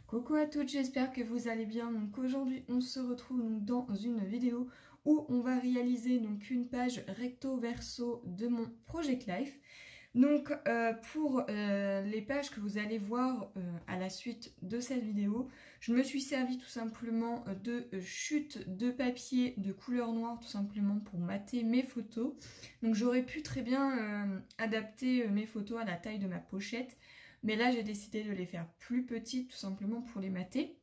Coucou à toutes, j'espère que vous allez bien. Donc aujourd'hui on se retrouve donc dans une vidéo où on va réaliser donc une page recto verso de mon Project Life. Donc pour les pages que vous allez voir à la suite de cette vidéo, je me suis servi tout simplement de chutes de papier de couleur noire tout simplement pour mater mes photos. Donc j'aurais pu très bien adapter mes photos à la taille de ma pochette. Mais là, j'ai décidé de les faire plus petites, tout simplement pour les mater.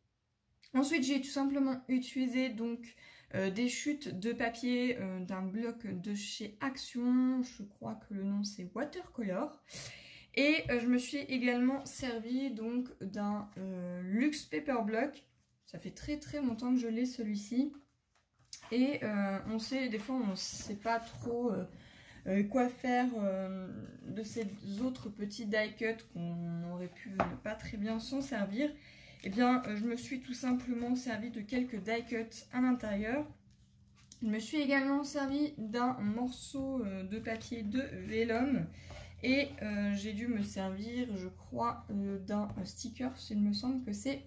Ensuite, j'ai tout simplement utilisé donc des chutes de papier d'un bloc de chez Action. Je crois que le nom c'est Watercolor. Et je me suis également servi donc d'un Luxe Paper Block. Ça fait très longtemps que je l'ai celui-ci. Et on sait, des fois, on ne sait pas trop... quoi faire de ces autres petits die cuts qu'on aurait pu ne pas très bien s'en servir. Eh bien, je me suis tout simplement servi de quelques die cuts à l'intérieur. Je me suis également servi d'un morceau de papier de vélum et j'ai dû me servir, je crois, d'un sticker. Il me semble que c'est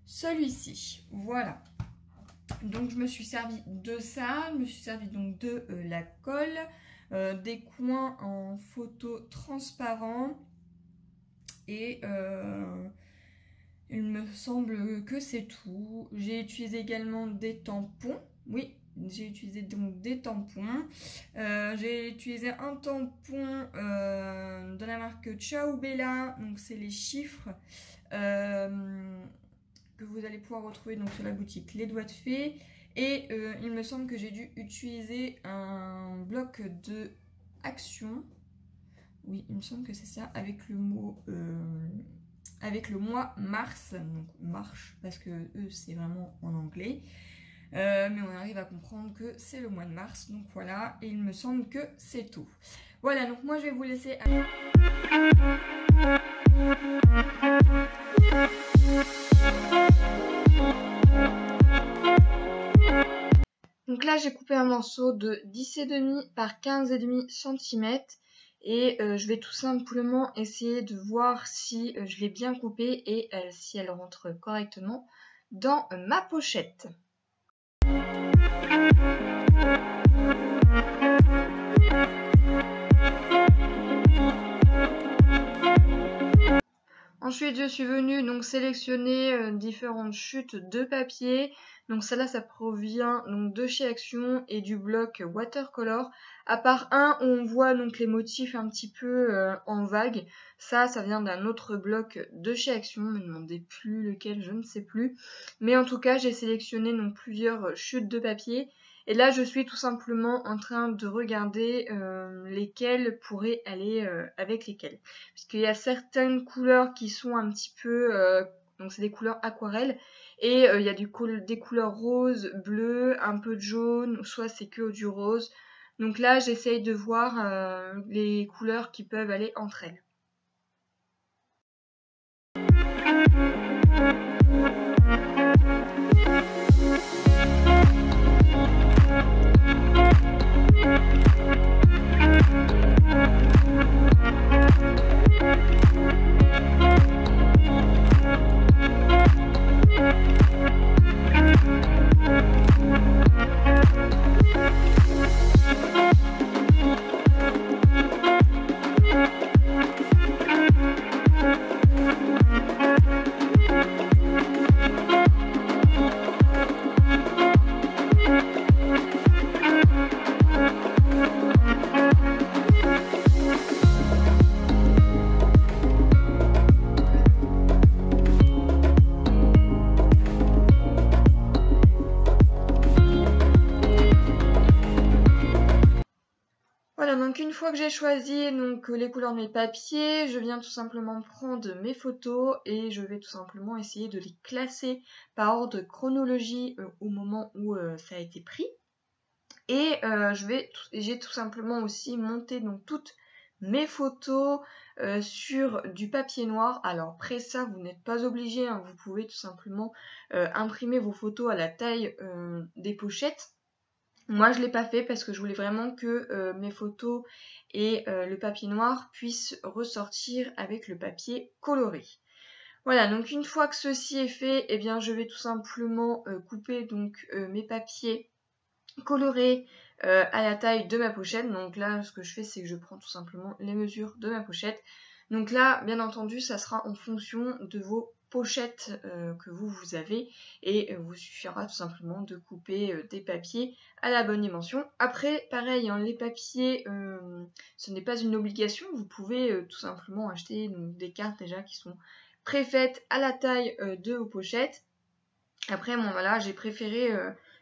celui-ci. Voilà. Donc, je me suis servi de ça. Je me suis servi donc de la colle. Des coins en photo transparent et il me semble que c'est tout. J'ai utilisé également des tampons. Oui, j'ai utilisé donc des tampons. J'ai utilisé un tampon de la marque Ciao Bella. Donc c'est les chiffres que vous allez pouvoir retrouver donc sur la boutique Les Doigts de Fée. Et il me semble que j'ai dû utiliser un bloc de Action. Oui, il me semble que c'est ça, avec le mot, avec le mois mars, donc marche, parce que eux c'est vraiment en anglais. Mais on arrive à comprendre que c'est le mois de mars, donc voilà, et il me semble que c'est tout. Voilà, donc moi je vais vous laisser... Donc là, j'ai coupé un morceau de 10,5 par 15,5 cm et je vais tout simplement essayer de voir si je l'ai bien coupé et si elle rentre correctement dans ma pochette. Ensuite, je suis venue donc sélectionner différentes chutes de papier. Donc celle-là, ça provient donc de chez Action et du bloc Watercolor. À part un où on voit donc les motifs un petit peu en vague. Ça vient d'un autre bloc de chez Action. Ne me demandez plus lequel, je ne sais plus. Mais en tout cas, j'ai sélectionné donc plusieurs chutes de papier. Et là, je suis tout simplement en train de regarder lesquelles pourraient aller avec lesquelles. Puisqu'il y a certaines couleurs qui sont un petit peu... donc c'est des couleurs aquarelles. Et il y a des couleurs roses, bleues, un peu de jaune, soit c'est que du rose. Donc là, j'essaye de voir les couleurs qui peuvent aller entre elles. Voilà, donc une fois que j'ai choisi donc, les couleurs de mes papiers, je viens tout simplement prendre mes photos et je vais tout simplement essayer de les classer par ordre de chronologie au moment où ça a été pris. Et j'ai tout simplement aussi monté donc toutes mes photos sur du papier noir. Alors après ça, vous n'êtes pas obligé, hein, vous pouvez tout simplement imprimer vos photos à la taille des pochettes. Moi, je ne l'ai pas fait parce que je voulais vraiment que mes photos et le papier noir puissent ressortir avec le papier coloré. Voilà, donc une fois que ceci est fait, eh bien je vais tout simplement couper donc mes papiers colorés à la taille de ma pochette. Donc là, ce que je fais, c'est que je prends tout simplement les mesures de ma pochette. Donc là, bien entendu, ça sera en fonction de vos pochettes que vous avez, et vous suffira tout simplement de couper des papiers à la bonne dimension. Après, pareil, hein, les papiers, ce n'est pas une obligation. Vous pouvez tout simplement acheter donc, des cartes déjà qui sont préfaites à la taille de vos pochettes. Après, bon voilà, j'ai préféré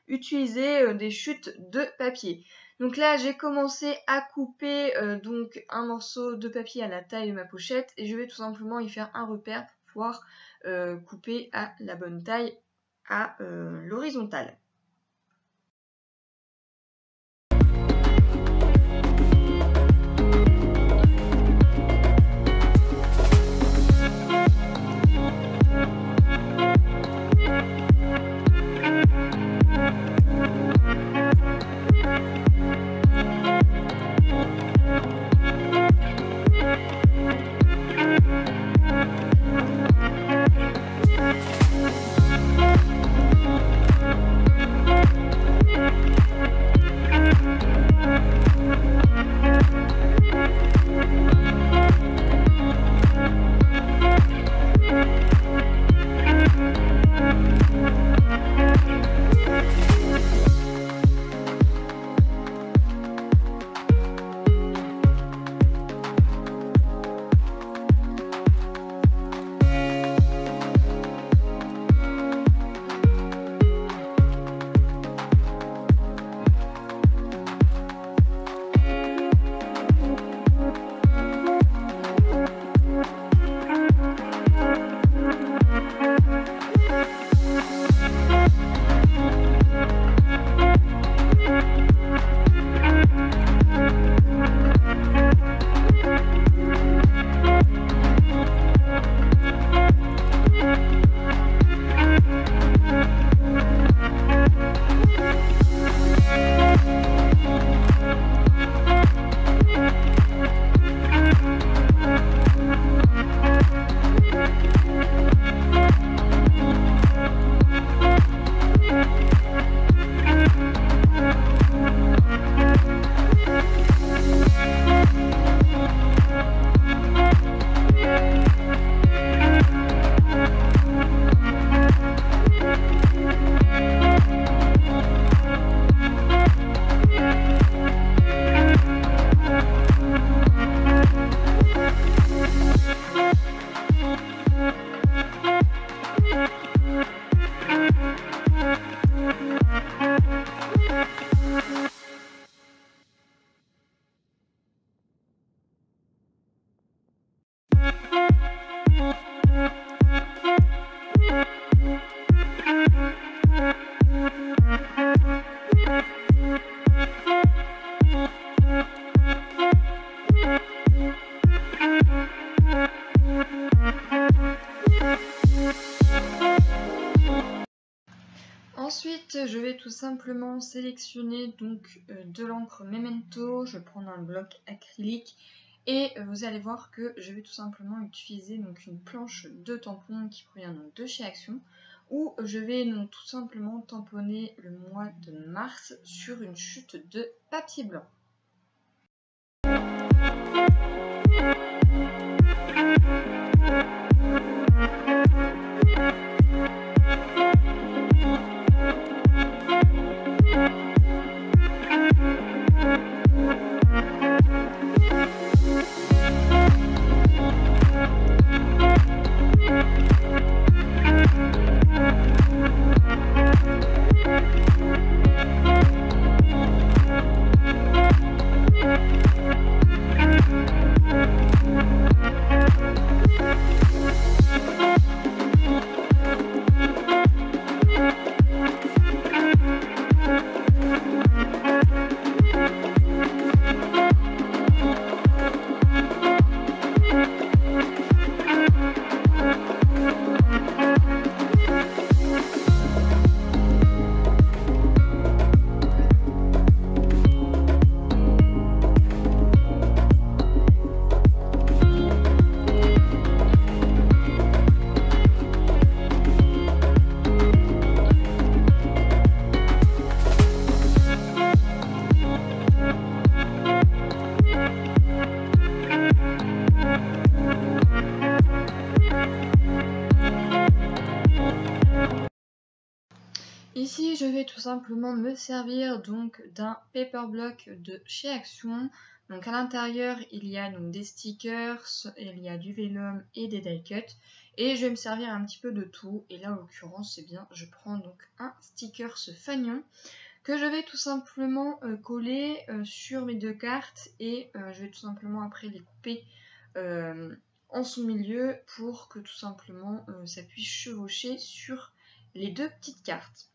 utiliser des chutes de papier. Donc là, j'ai commencé à couper donc un morceau de papier à la taille de ma pochette, et je vais tout simplement y faire un repère pour pouvoir couper à la bonne taille à l'horizontale. Ensuite, je vais tout simplement sélectionner donc de l'encre Memento. Je vais prendre un bloc acrylique et vous allez voir que je vais tout simplement utiliser donc une planche de tampon qui provient donc de chez Action, où je vais donc tout simplement tamponner le mois de mars sur une chute de papier blanc. Ici, je vais tout simplement me servir donc d'un paper block de chez Action. Donc à l'intérieur, il y a donc des stickers, il y a du vélum et des die cuts. Et je vais me servir un petit peu de tout. Et là, en l'occurrence, c'est bien, je prends donc un stickers fanion que je vais tout simplement coller sur mes 2 cartes. Et je vais tout simplement après les couper en son milieu pour que tout simplement ça puisse chevaucher sur les 2 petites cartes.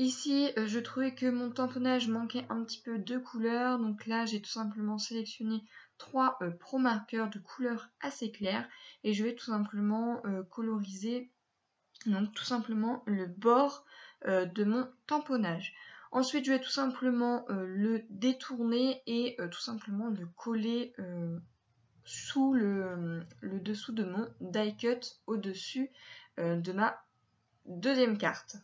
Ici, je trouvais que mon tamponnage manquait un petit peu de couleur. Donc là, j'ai tout simplement sélectionné 3 pro marqueurs de couleur assez claire. Et je vais tout simplement coloriser donc tout simplement le bord de mon tamponnage. Ensuite, je vais tout simplement le détourner et tout simplement le coller sous le dessous de mon die cut au-dessus de ma 2e carte.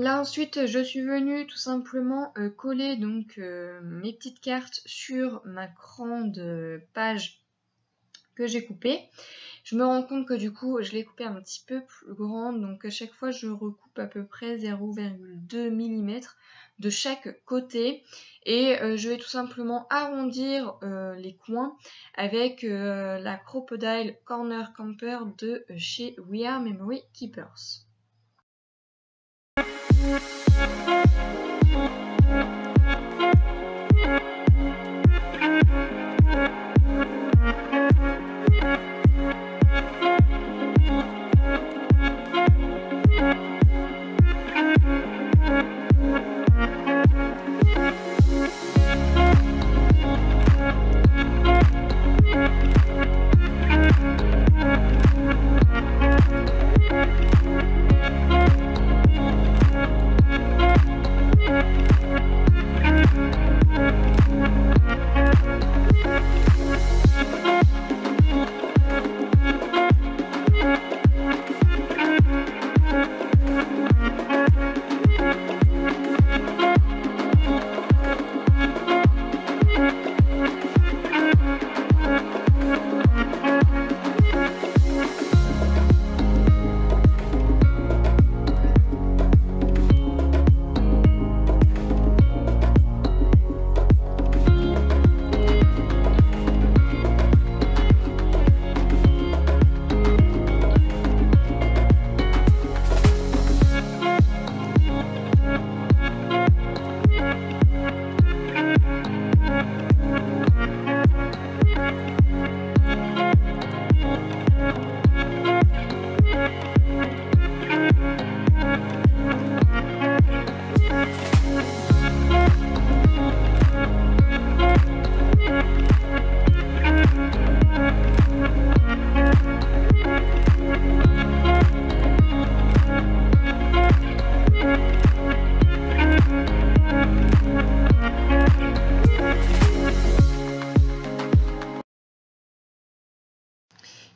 Là ensuite je suis venue tout simplement coller donc mes petites cartes sur ma grande page que j'ai coupée. Je me rends compte que du coup je l'ai coupée un petit peu plus grande, donc à chaque fois je recoupe à peu près 0,2 mm de chaque côté et je vais tout simplement arrondir les coins avec la Crocodile Corner Camper de chez We Are Memory Keepers.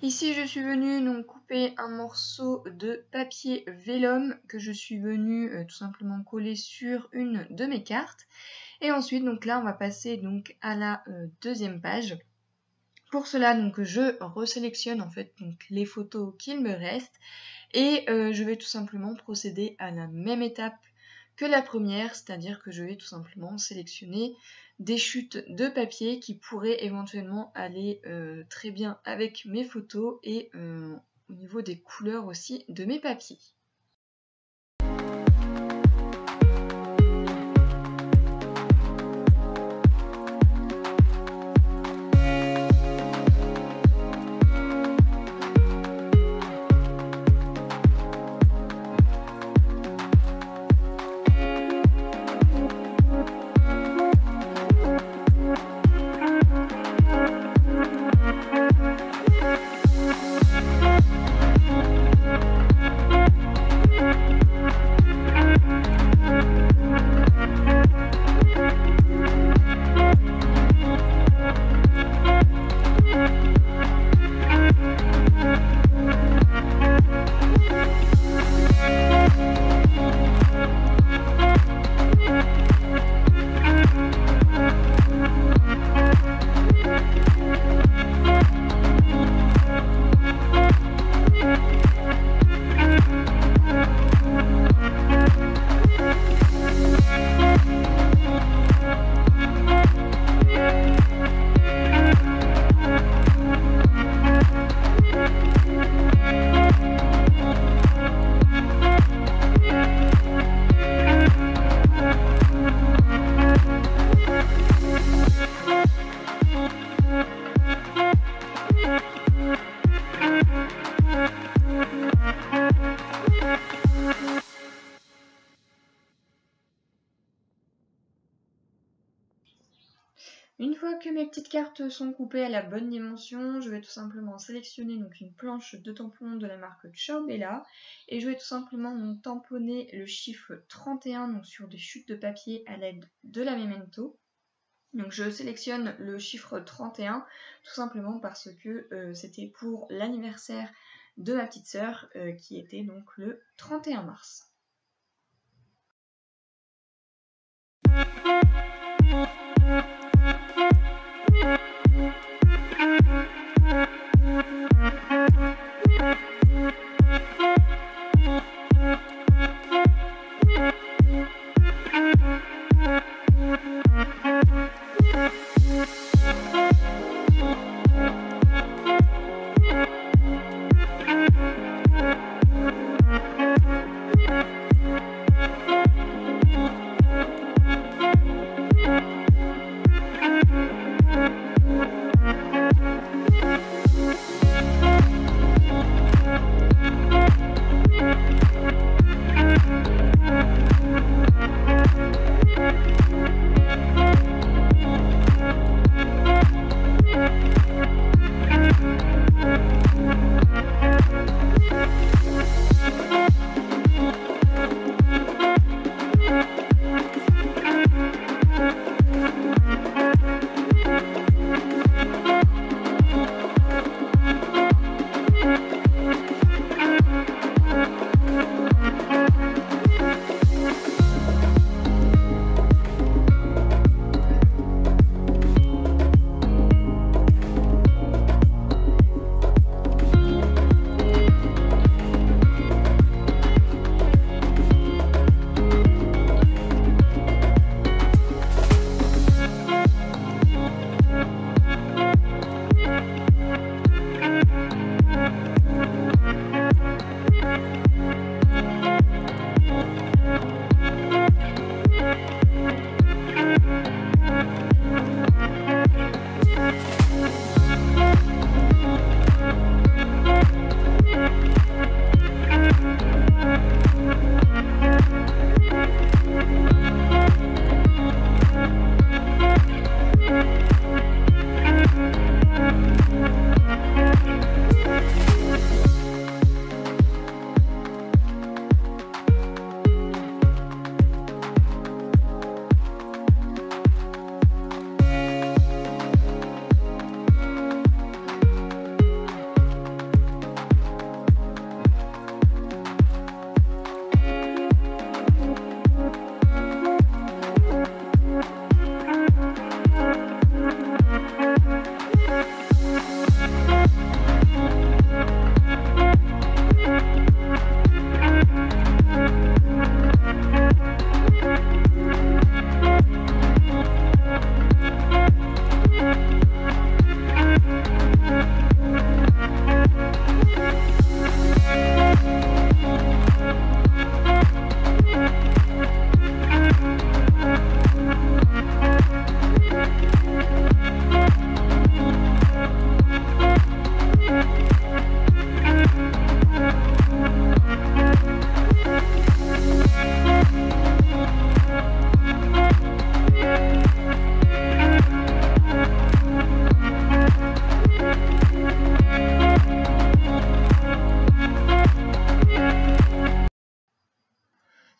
Ici je suis venue donc couper un morceau de papier vélum que je suis venue tout simplement coller sur une de mes cartes. Et ensuite donc là on va passer donc à la deuxième page. Pour cela donc je resélectionne en fait donc les photos qu'il me reste et je vais tout simplement procéder à la même étape que la première, c'est-à-dire que je vais tout simplement sélectionner des chutes de papier qui pourraient éventuellement aller très bien avec mes photos et au niveau des couleurs aussi de mes papiers. Une fois que mes petites cartes sont coupées à la bonne dimension, je vais tout simplement sélectionner donc une planche de tampons de la marque Ciao Bella et je vais tout simplement donc tamponner le chiffre 31 donc sur des chutes de papier à l'aide de la Memento. Donc je sélectionne le chiffre 31 tout simplement parce que c'était pour l'anniversaire de ma petite sœur qui était donc le 31 mars.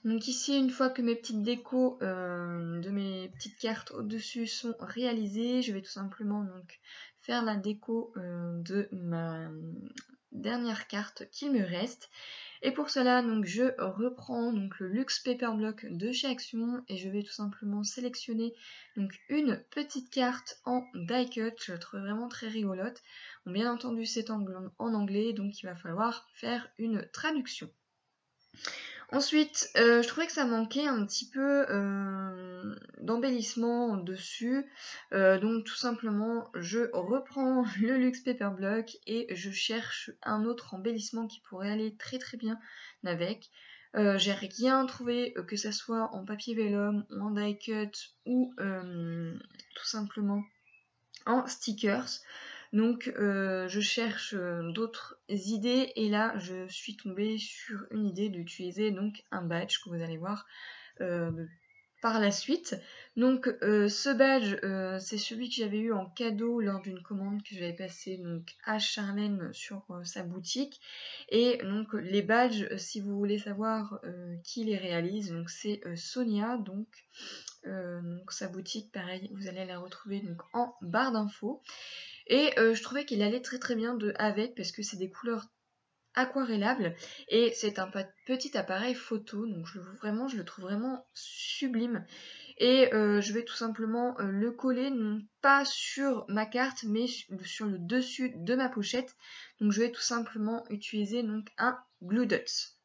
Donc ici, une fois que mes petites décos de mes petites cartes au-dessus sont réalisées, je vais tout simplement donc faire la déco de ma dernière carte qu'il me reste. Et pour cela, donc, je reprends donc, le Luxe Paper Block de chez Action et je vais tout simplement sélectionner donc, une petite carte en die cut. Je la trouve vraiment très rigolote. Bon, bien entendu, c'est en anglais, donc il va falloir faire une traduction. Ensuite, je trouvais que ça manquait un petit peu d'embellissement dessus. Donc tout simplement, je reprends le Luxe Paper Block et je cherche un autre embellissement qui pourrait aller très très bien avec. J'ai rien trouvé, que ça soit en papier vélum ou en die cut ou tout simplement en stickers. Donc je cherche d'autres idées et là je suis tombée sur une idée d'utiliser donc un badge que vous allez voir par la suite. Donc ce badge c'est celui que j'avais eu en cadeau lors d'une commande que j'avais passée donc à Charlène sur sa boutique. Et donc les badges, si vous voulez savoir qui les réalise, donc c'est Sonia, donc sa boutique pareil, vous allez la retrouver donc en barre d'infos. Et je trouvais qu'il allait très très bien avec parce que c'est des couleurs aquarellables et c'est un petit appareil photo, donc je le trouve vraiment sublime. et je vais tout simplement le coller, non pas sur ma carte mais sur le dessus de ma pochette. Donc je vais tout simplement utiliser donc un Glue Dots.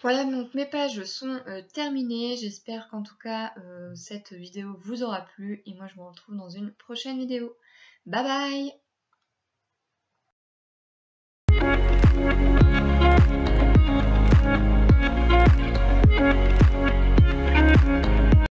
Voilà, donc mes pages sont terminées. J'espère qu'en tout cas cette vidéo vous aura plu et moi je vous retrouve dans une prochaine vidéo. Bye bye!